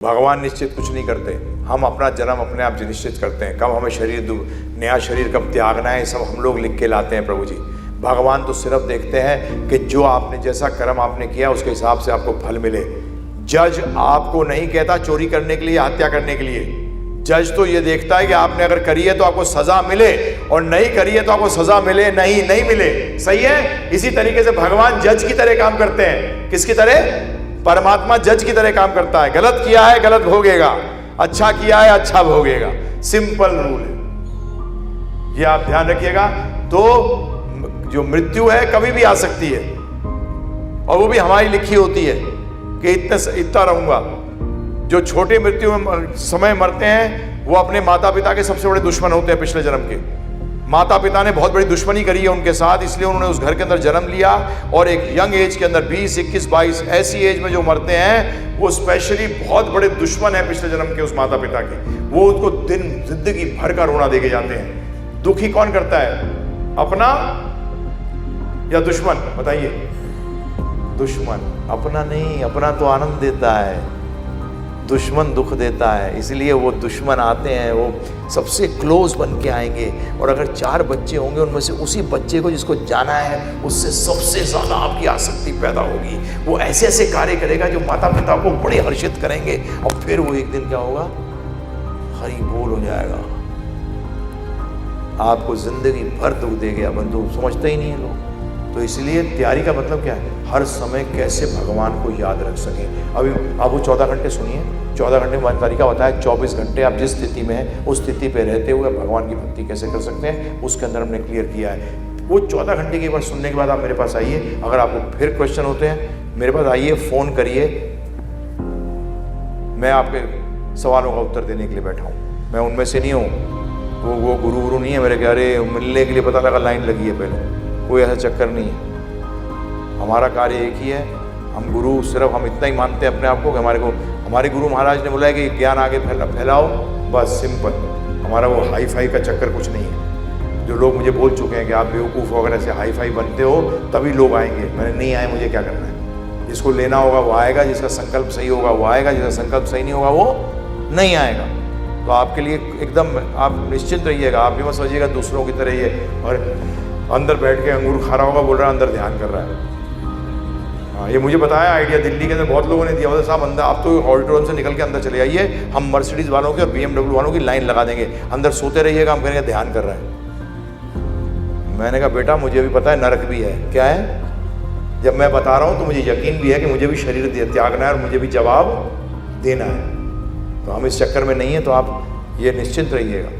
भगवान निश्चित कुछ नहीं करते, हम अपना जन्म अपने आप निश्चित करते हैं। कब हमें शरीर नया शरीर कब त्यागना है, सब हम लोग लिख के लाते हैं प्रभु जी। भगवान तो सिर्फ देखते हैं कि जो आपने जैसा कर्म आपने किया उसके हिसाब से आपको फल मिले। जज आपको नहीं कहता चोरी करने के लिए, हत्या करने के लिए। जज तो ये देखता है कि आपने अगर करी है तो आपको सजा मिले, और नहीं करी है तो आपको सजा मिले नहीं मिले। सही है। इसी तरीके से भगवान जज की तरह काम करते हैं। किसकी तरह? परमात्मा जज की तरह काम करता है। गलत किया है गलत भोगेगा, अच्छा किया है अच्छा भोगेगा। सिंपल रूल है, ये आप ध्यान रखिएगा। तो जो मृत्यु है कभी भी आ सकती है, और वो भी हमारी लिखी होती है कि इतना रहूंगा। जो छोटे मृत्यु में समय मरते हैं वो अपने माता पिता के सबसे बड़े दुश्मन होते हैं। पिछले जन्म के माता पिता ने बहुत बड़ी दुश्मनी करी है उनके साथ, इसलिए उन्होंने उस घर के अंदर जन्म लिया। और एक यंग एज के अंदर 20, 21, 22 ऐसी एज में जो मरते हैं वो स्पेशली बहुत बड़े दुश्मन है पिछले जन्म के उस माता पिता के। वो उनको दिन जिंदगी भर का रोना देके जाते हैं। दुखी कौन करता है, अपना या दुश्मन? बताइए। दुश्मन। अपना नहीं, अपना तो आनंद देता है, दुश्मन दुख देता है। इसलिए वो दुश्मन आते हैं, वो सबसे क्लोज बन के आएंगे। और अगर 4 बच्चे होंगे उनमें से उसी बच्चे को जिसको जाना है उससे सबसे ज्यादा आपकी आसक्ति पैदा होगी। वो ऐसे ऐसे कार्य करेगा जो माता पिता को बड़े हर्षित करेंगे, और फिर वो एक दिन क्या होगा, हरि बोल हो जाएगा। आपको जिंदगी भर दुख देगा, बंधु समझते ही नहीं है लोग। तो इसलिए तैयारी का मतलब क्या है, हर समय कैसे भगवान को याद रख सकें। अभी आप वो 14 घंटे सुनिए। 14 घंटे में तरीका होता है 24 घंटे आप जिस स्थिति में हैं उस स्थिति पे रहते हुए भगवान की भक्ति कैसे कर सकते हैं, उसके अंदर हमने क्लियर किया है। वो 14 घंटे की बार सुनने के बाद आप मेरे पास आइए। अगर आपको फिर क्वेश्चन होते हैं मेरे पास आइए, फ़ोन करिए, मैं आपके सवालों का उत्तर देने के लिए बैठा हूँ। मैं उनमें से नहीं हूँ, वो गुरु नहीं है मेरे के। अरे मिलने के लिए पता लगा लाइन लगी है पहले, कोई ऐसा चक्कर नहीं है। हमारा कार्य एक ही है। हम गुरु सिर्फ हम इतना ही मानते हैं अपने आप को कि हमारे गुरु महाराज ने बोला है कि ज्ञान आगे फैलाओ, बस सिंपल। हमारा वो हाई फाई का चक्कर कुछ नहीं है। जो लोग मुझे बोल चुके हैं कि आप बेवकूफ़ वगैरह से हाई फाई बनते हो तभी लोग आएंगे, मैंने नहीं आए, मुझे क्या करना है। जिसको लेना होगा वो आएगा, जिसका संकल्प सही होगा वो आएगा, जिसका संकल्प सही नहीं होगा वो नहीं आएगा। तो आपके लिए एकदम आप निश्चिंत रहिएगा। आप भी मत सोचिएगा दूसरों की तरह ये और अंदर बैठ के अंगूर खा रहा होगा, बोल रहा है अंदर ध्यान कर रहा है। हाँ, ये मुझे बताया आइडिया दिल्ली के अंदर बहुत लोगों ने दिया होता। साहब अंदर आप तो ऑडिटोरियम से निकल के अंदर चले आइए, हम मर्सिडीज वालों की और BMW वालों की लाइन लगा देंगे, अंदर सोते रहिएगा, हम कहेंगे ध्यान कर रहा है। मैंने कहा बेटा मुझे भी पता है नरक भी है। क्या है? जब मैं बता रहा हूँ तो मुझे यकीन भी है कि मुझे भी शरीर त्यागना है और मुझे भी जवाब देना है। तो हम इस चक्कर में नहीं है, तो आप ये निश्चिंत रहिएगा।